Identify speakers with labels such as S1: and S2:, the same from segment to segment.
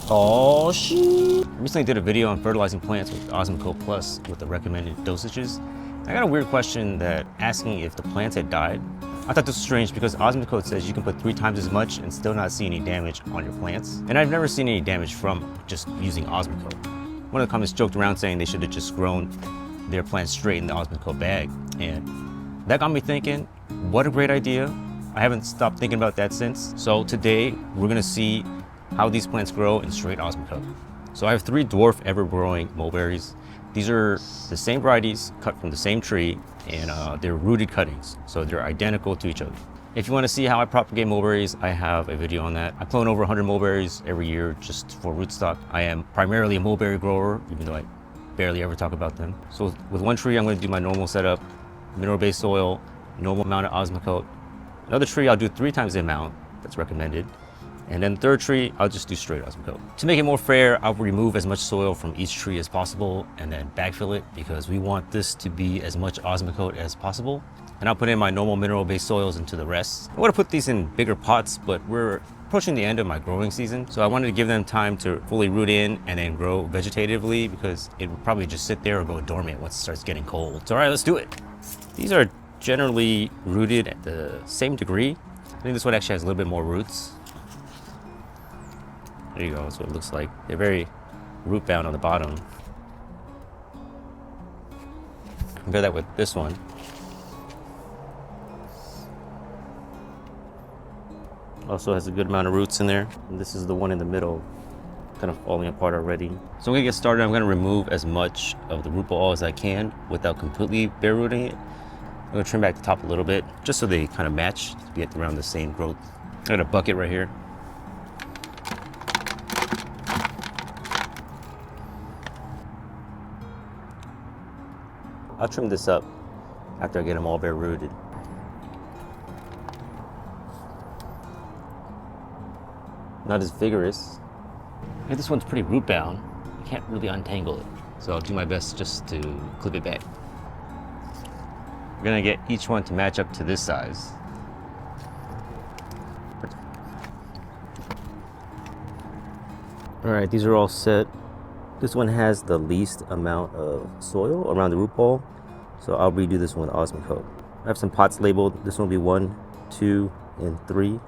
S1: Oh shit! I recently did a video on fertilizing plants with Osmocote Plus with the recommended dosages. I got a weird question that asking if the plants had died. I thought this was strange because Osmocote says you can put 3 times as much and still not see any damage on your plants. And I've never seen any damage from just using Osmocote. One of the comments joked around saying they should have just grown their plants straight in the Osmocote bag. And that got me thinking, what a great idea. I haven't stopped thinking about that since. So today we're gonna see how these plants grow in straight Osmocote. So I have 3 dwarf ever-growing mulberries. These are the same varieties cut from the same tree, and they're rooted cuttings, so they're identical to each other. If you want to see how I propagate mulberries, I have a video on that. I clone over 100 mulberries every year just for rootstock. I am primarily a mulberry grower, even though I barely ever talk about them. So with one tree, I'm going to do my normal setup, mineral-based soil, normal amount of Osmocote. Another tree, I'll do 3 times the amount that's recommended. And then the third tree, I'll just do straight Osmocote. To make it more fair, I'll remove as much soil from each tree as possible and then backfill it because we want this to be as much Osmocote as possible. And I'll put in my normal mineral-based soils into the rest. I want to put these in bigger pots, but we're approaching the end of my growing season. So I wanted to give them time to fully root in and then grow vegetatively because it would probably just sit there or go dormant once it starts getting cold. So all right, let's do it. These are generally rooted at the same degree. I think this one actually has a little bit more roots. There you go, that's what it looks like. They're very root bound on the bottom. Compare that with this one. Also has a good amount of roots in there. And this is the one in the middle, kind of falling apart already. So I'm gonna get started. I'm gonna remove as much of the root ball as I can without completely bare rooting it. I'm gonna trim back the top a little bit, just so they kind of match to get around the same growth. I got a bucket right here. I'll trim this up after I get them all bare rooted. Not as vigorous. I think this one's pretty root bound. I can't really untangle it. So I'll do my best just to clip it back. We're gonna get each one to match up to this size. All right, these are all set. This one has the least amount of soil around the root ball, so I'll redo this one with Osmocote. I have some pots labeled. This one will be 1, 2, and 3.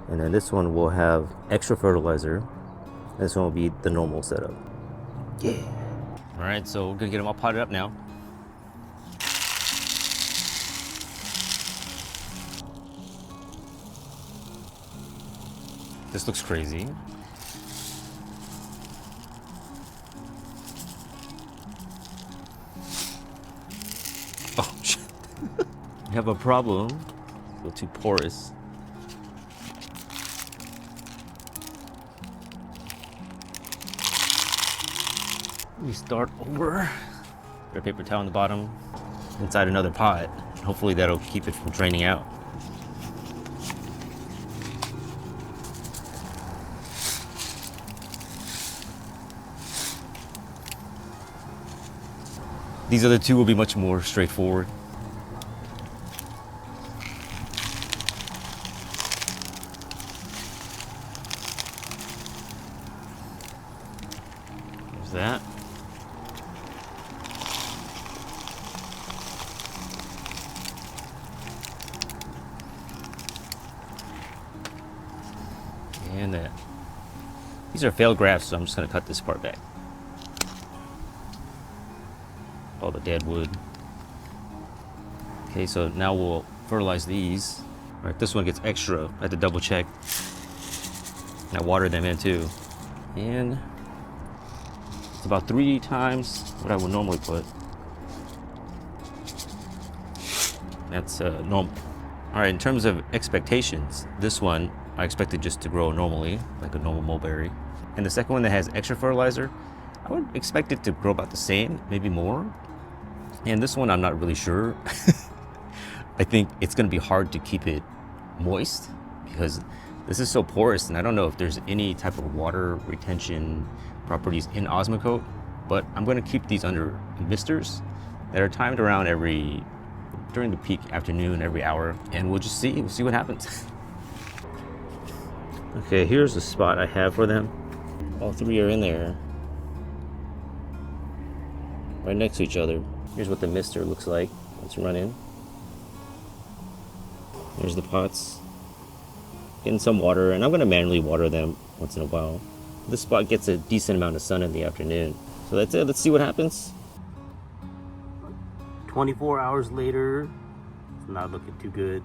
S1: And then this one will have extra fertilizer. And this one will be the normal setup. Yeah. All right, so we're gonna get them all potted up now. This looks crazy. Oh shit. We have a problem. A little too porous. We start over. Put a paper towel on the bottom, inside another pot. Hopefully that'll keep it from draining out. These other 2 will be much more straightforward. There's that. And that. These are failed grafts, so I'm just gonna cut this part back. All the dead wood. Okay, so now we'll fertilize these. All right, this one gets extra. I had to double check. And I water them in too. And it's about 3 times what I would normally put. That's normal. All right, in terms of expectations, this one I expected just to grow normally, like a normal mulberry. And the second one that has extra fertilizer, I would expect it to grow about the same, maybe more. And this one, I'm not really sure. I think it's gonna be hard to keep it moist because this is so porous, and I don't know if there's any type of water retention properties in Osmocote, but I'm gonna keep these under misters that are timed around during the peak afternoon, every hour, and we'll see what happens. Okay, here's the spot I have for them. All three are in there, right next to each other. Here's what the mister looks like once you run in. There's the pots. Getting some water, and I'm going to manually water them once in a while. This spot gets a decent amount of sun in the afternoon. So that's it. Let's see what happens. 24 hours later, it's not looking too good.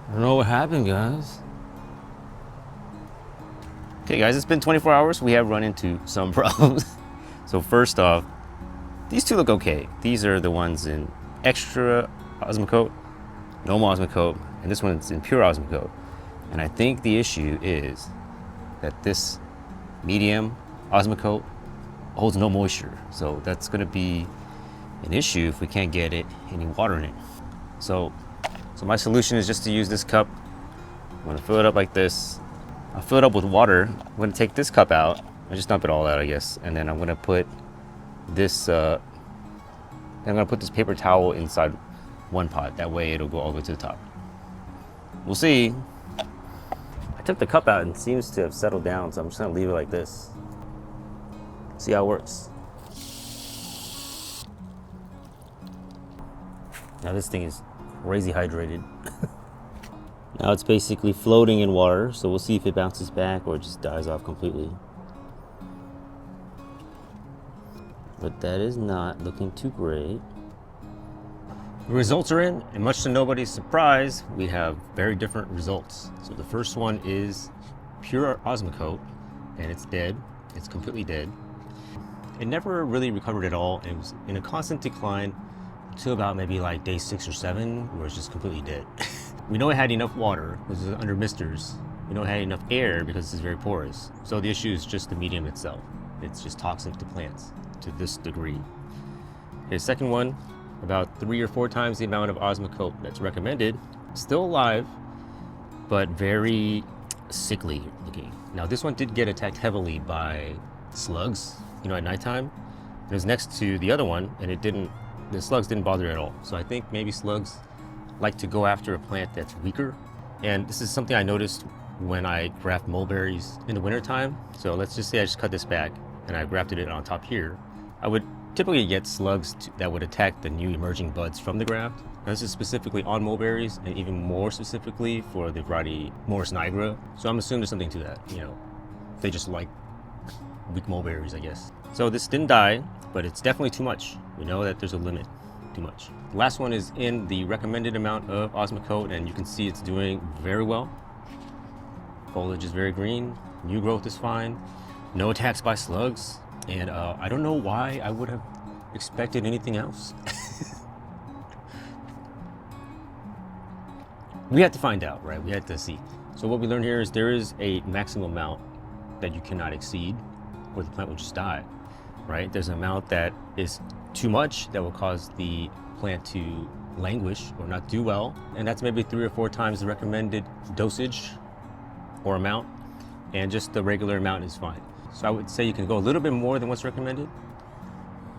S1: I don't know what happened, guys. Okay, guys, it's been 24 hours. We have run into some problems. So first off, these two look okay. These are the ones in extra Osmocote, normal Osmocote, and this one's in pure Osmocote. And I think the issue is that this medium Osmocote holds no moisture. So that's gonna be an issue if we can't get any water in it. So my solution is just to use this cup. I'm gonna fill it up like this. I'll fill it up with water. I'm gonna take this cup out. I just dump it all out, I guess. And then I'm gonna put this, I'm gonna put this paper towel inside one pot. That way it'll go all the way to the top. We'll see. I took the cup out and it seems to have settled down, so I'm just gonna leave it like this. See how it works. Now this thing is crazy hydrated. Now it's basically floating in water, so we'll see if it bounces back or it just dies off completely. But that is not looking too great. The results are in, and much to nobody's surprise, we have very different results. So the first one is pure Osmocote, and it's dead. It's completely dead. It never really recovered at all. It was in a constant decline until about maybe like day 6 or 7, where it's just completely dead. We know it had enough water because it's under misters. We know it had enough air because it's very porous. So the issue is just the medium itself. It's just toxic to plants to this degree. Okay, the second one, about 3 or 4 times the amount of Osmocote that's recommended. Still alive, but very sickly looking. Now this one did get attacked heavily by slugs, at nighttime. It was next to the other one, and the slugs didn't bother at all. So I think maybe slugs like to go after a plant that's weaker. And this is something I noticed when I graft mulberries in the wintertime. So let's just say I just cut this back and I grafted it on top here. I would typically get slugs that would attack the new emerging buds from the graft. Now, this is specifically on mulberries, and even more specifically for the variety Morris nigra. So I'm assuming there's something to that. They just like weak mulberries, I guess. So this didn't die, but it's definitely too much. We know that there's a limit. Too much. The last one is in the recommended amount of Osmocote, and you can see it's doing very well. Foliage is very green. New growth is fine. No attacks by slugs. And I don't know why I would have expected anything else. We had to find out, right? We had to see. So what we learned here is there is a maximum amount that you cannot exceed, or the plant will just die, right? There's an amount that is too much that will cause the plant to languish or not do well. And that's maybe 3 or 4 times the recommended dosage or amount. And just the regular amount is fine. So I would say you can go a little bit more than what's recommended.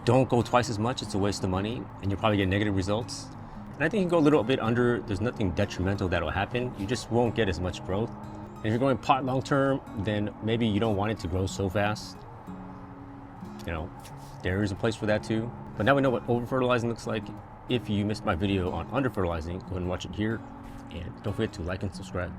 S1: Don't go twice as much, it's a waste of money, and you'll probably get negative results. And I think you can go a little bit under, there's nothing detrimental that'll happen. You just won't get as much growth. And if you're going pot long term, then maybe you don't want it to grow so fast. There is a place for that too. But now we know what over-fertilizing looks like. If you missed my video on under-fertilizing, go ahead and watch it here. And don't forget to like and subscribe.